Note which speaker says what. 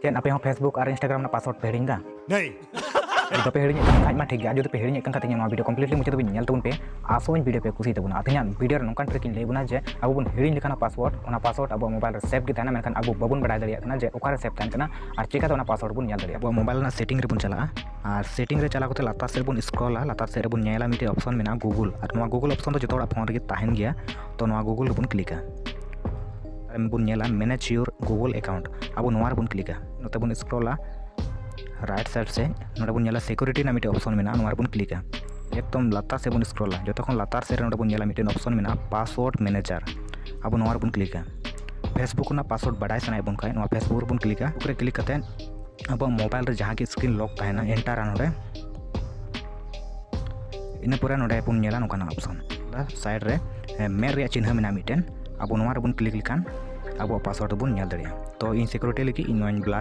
Speaker 1: chain आप Facebook और Instagram password पे हिड़ींगा
Speaker 2: नहीं
Speaker 1: तो पे हिड़ीं खाज मा ठीक गया जो पे हिड़ीं खाते वीडियो कंप्लीटली मुझे तो नेल तबन पे आसोन वीडियो पे कुसी तबना अतिना वीडियो नोंकान ट्रिक इन लेबना जे अब बन हिड़ीं लेखाना पासवर्ड अब मोबाइल रे सेव के ताना मेनखान अब बाबन बडाय दाड़िया कना जे ओकारे सेव तान कना और चिका तो पासवर्ड बन नेल दाड़िया अब मोबाइल ना सेटिंग रे बन चला और सेटिंग रे चला कोते लातार से बन स्क्रॉला लातार से बन नेला मिटे ऑप्शन मेना गूगल और नोआ गूगल ऑप्शन तो जतोड़ा फोन रे ताहेन गया तो नोआ गूगल बन क्लिका बन नेला मैनेज योर गूगल अकाउंट अब नोआ बन क्लिका नोते बन स्क्रॉला राइट साइड से नोडे बन नेला सिक्योरिटी ना मिटे ऑप्शन मेना नोआ बन क्लिका एकदम लातार से बन स्क्रॉला जो खन लातार से नोडे बन नेला मिटे ऑप्शन मेना पासवर्ड मैनेजर अब नोआ बन क्लिका फेसबुक ना पासवर्ड बाडाय सनाय बन खाय नोआ फेसबुक बन क्लिका ओकरे क्लिक करते अब मोबाइल रे जहां की स्क्रीन लॉक ताहेना एंटर नोडे इन पूरा नोडे बन नेला नोकाना ऑप्शन साइड रे मेर रे चिन्ह मेना मिटेन अब नोआ रे बन क्लिक लिखान अब पासवर्ड बन नेल दाड़िया तो इन सिक्योरिटी लगी इन ब्लार